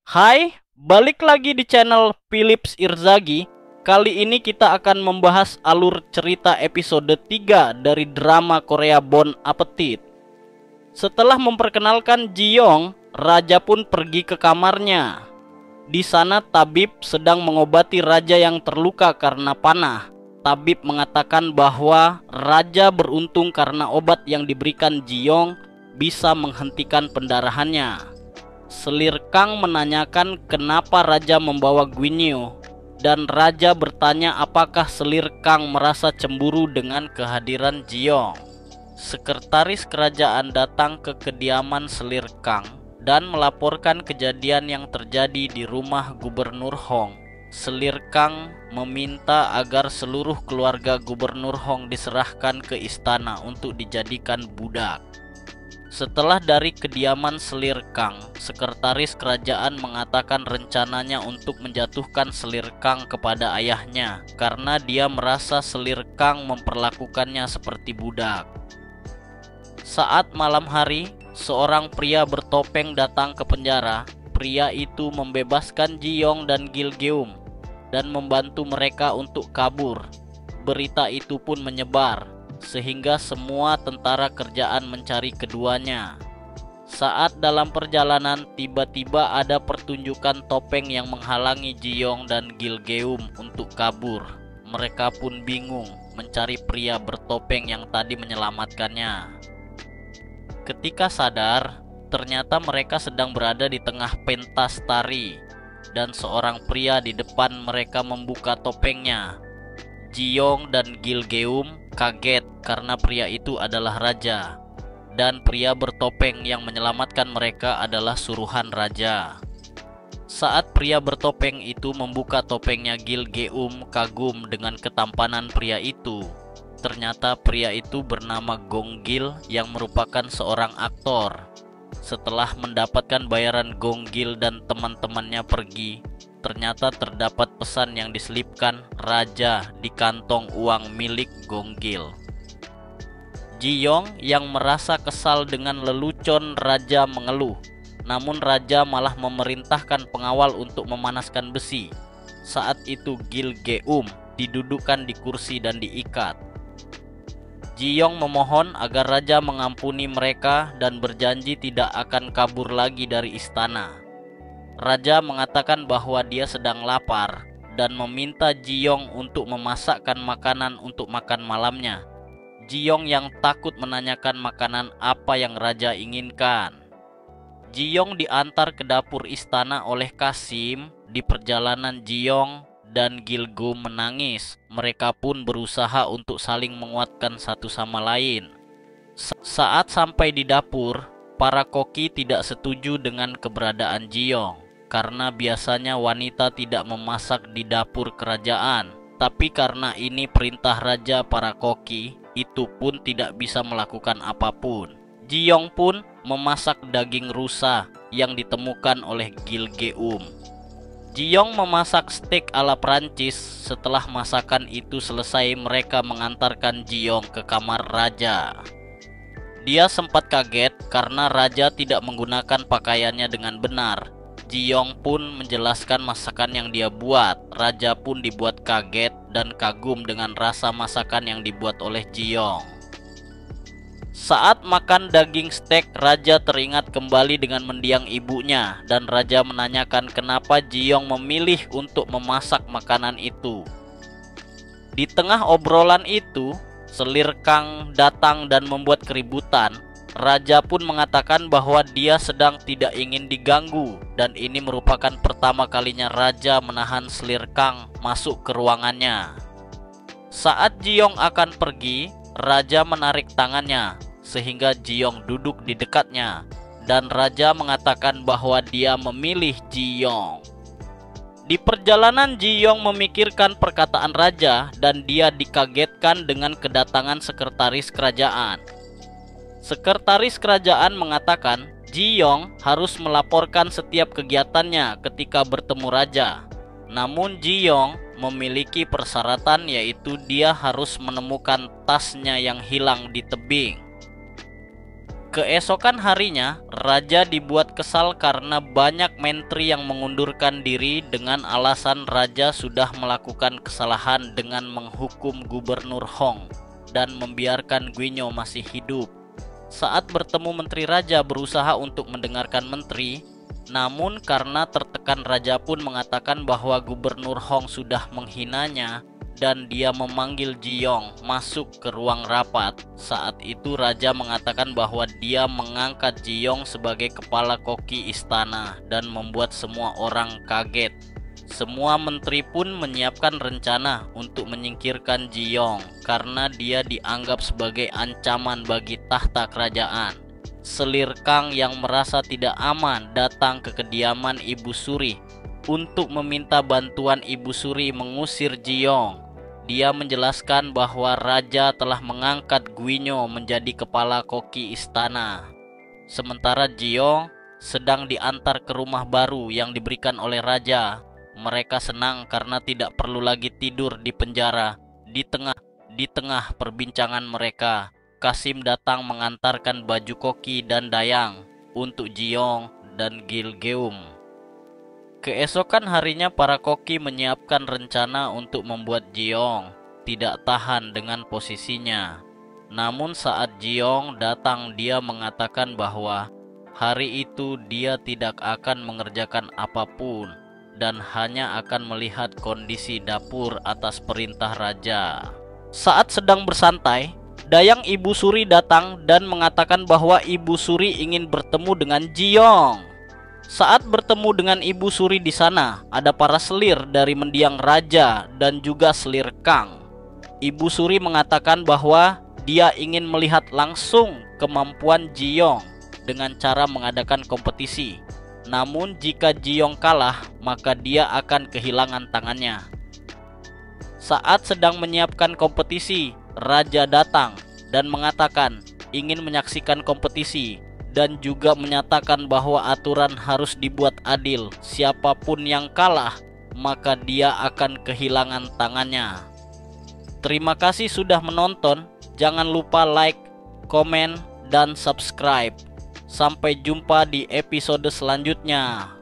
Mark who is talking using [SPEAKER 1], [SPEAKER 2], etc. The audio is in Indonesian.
[SPEAKER 1] Hai, balik lagi di channel Philips Irzagi. Kali ini kita akan membahas alur cerita episode 3 dari drama Korea Bon Appetit. Setelah memperkenalkan Ji-young, raja pun pergi ke kamarnya. Di sana tabib sedang mengobati raja yang terluka karena panah. Tabib mengatakan bahwa raja beruntung karena obat yang diberikan Ji-young bisa menghentikan pendarahannya. Selir Kang menanyakan kenapa raja membawa Guineo, dan raja bertanya apakah Selir Kang merasa cemburu dengan kehadiran Ji-young. Sekretaris kerajaan datang ke kediaman Selir Kang dan melaporkan kejadian yang terjadi di rumah Gubernur Hong. Selir Kang meminta agar seluruh keluarga Gubernur Hong diserahkan ke istana untuk dijadikan budak. Setelah dari kediaman Selir Kang, sekretaris kerajaan mengatakan rencananya untuk menjatuhkan Selir Kang kepada ayahnya karena dia merasa Selir Kang memperlakukannya seperti budak. Saat malam hari, seorang pria bertopeng datang ke penjara. Pria itu membebaskan Ji-young dan Gil-geum dan membantu mereka untuk kabur. Berita itu pun menyebar, sehingga semua tentara kerajaan mencari keduanya. Saat dalam perjalanan, tiba-tiba ada pertunjukan topeng yang menghalangi Ji-young dan Gil-geum untuk kabur. Mereka pun bingung mencari pria bertopeng yang tadi menyelamatkannya. Ketika sadar, ternyata mereka sedang berada di tengah pentas tari, dan seorang pria di depan mereka membuka topengnya. Ji-young dan Gil-geum kaget karena pria itu adalah raja, dan pria bertopeng yang menyelamatkan mereka adalah suruhan raja. Saat pria bertopeng itu membuka topengnya, Gil-geum kagum dengan ketampanan pria itu. Ternyata pria itu bernama Gong Gil yang merupakan seorang aktor. Setelah mendapatkan bayaran, Gong Gil dan teman-temannya pergi. Ternyata terdapat pesan yang diselipkan raja di kantong uang milik Gong Gil. Ji-young yang merasa kesal dengan lelucon raja mengeluh, namun raja malah memerintahkan pengawal untuk memanaskan besi. Saat itu Gil-geum didudukkan di kursi dan diikat. Ji-young memohon agar raja mengampuni mereka dan berjanji tidak akan kabur lagi dari istana. Raja mengatakan bahwa dia sedang lapar dan meminta Ji-young untuk memasakkan makanan untuk makan malamnya. Ji-young yang takut menanyakan makanan apa yang raja inginkan. Ji-young diantar ke dapur istana oleh Kasim. Di perjalanan, Ji-young dan Gil-geum menangis. Mereka pun berusaha untuk saling menguatkan satu sama lain. Saat sampai di dapur, para koki tidak setuju dengan keberadaan Ji-young karena biasanya wanita tidak memasak di dapur kerajaan. Tapi karena ini perintah raja, para koki itu pun tidak bisa melakukan apapun. Ji-young pun memasak daging rusa yang ditemukan oleh Gil-geum. Ji-young memasak steak ala Prancis. Setelah masakan itu selesai, mereka mengantarkan Ji-young ke kamar raja. Dia sempat kaget karena raja tidak menggunakan pakaiannya dengan benar. Ji-young pun menjelaskan masakan yang dia buat. Raja pun dibuat kaget dan kagum dengan rasa masakan yang dibuat oleh Ji-young. Saat makan daging steak, raja teringat kembali dengan mendiang ibunya, dan raja menanyakan kenapa Ji-young memilih untuk memasak makanan itu. Di tengah obrolan itu, Selir Kang datang dan membuat keributan. Raja pun mengatakan bahwa dia sedang tidak ingin diganggu, dan ini merupakan pertama kalinya raja menahan Selir Kang masuk ke ruangannya. Saat Ji-young akan pergi, raja menarik tangannya sehingga Ji-young duduk di dekatnya, dan raja mengatakan bahwa dia memilih Ji-young. Di perjalanan, Ji-young memikirkan perkataan raja dan dia dikagetkan dengan kedatangan sekretaris kerajaan. Sekretaris kerajaan mengatakan Ji-young harus melaporkan setiap kegiatannya ketika bertemu raja. Namun Ji-young memiliki persyaratan, yaitu dia harus menemukan tasnya yang hilang di tebing. Keesokan harinya, raja dibuat kesal karena banyak menteri yang mengundurkan diri dengan alasan raja sudah melakukan kesalahan dengan menghukum Gubernur Hong dan membiarkan Guinyo masih hidup. Saat bertemu menteri raja berusaha untuk mendengarkan menteri, namun karena tertekan raja pun mengatakan bahwa Gubernur Hong sudah menghinanya dan dia memanggil Jiyong masuk ke ruang rapat. Saat itu raja mengatakan bahwa dia mengangkat Jiyong sebagai kepala koki istana dan membuat semua orang kaget. Semua menteri pun menyiapkan rencana untuk menyingkirkan Jiyong karena dia dianggap sebagai ancaman bagi tahta kerajaan. Selir Kang yang merasa tidak aman datang ke kediaman Ibu Suri untuk meminta bantuan Ibu Suri mengusir Jiyong. Dia menjelaskan bahwa raja telah mengangkat Guinyo menjadi kepala koki istana. Sementara Jiyong sedang diantar ke rumah baru yang diberikan oleh raja. Mereka senang karena tidak perlu lagi tidur di penjara. Di tengah perbincangan mereka, Kasim datang mengantarkan baju koki dan dayang untuk Jiyong dan Gilgeum. Keesokan harinya para koki menyiapkan rencana untuk membuat Jiyong tidak tahan dengan posisinya. Namun saat Jiyong datang, dia mengatakan bahwa hari itu dia tidak akan mengerjakan apapun dan hanya akan melihat kondisi dapur atas perintah raja. Saat sedang bersantai, dayang Ibu Suri datang dan mengatakan bahwa Ibu Suri ingin bertemu dengan Jiyong. Saat bertemu dengan Ibu Suri di sana, ada para selir dari mendiang raja dan juga selir Kang. Ibu Suri mengatakan bahwa dia ingin melihat langsung kemampuan Jiyong dengan cara mengadakan kompetisi. Namun jika Jiyong kalah, maka dia akan kehilangan tangannya. Saat sedang menyiapkan kompetisi, raja datang dan mengatakan ingin menyaksikan kompetisi dan juga menyatakan bahwa aturan harus dibuat adil. Siapapun yang kalah, maka dia akan kehilangan tangannya. Terima kasih sudah menonton. Jangan lupa like, komen, dan subscribe. Sampai jumpa di episode selanjutnya.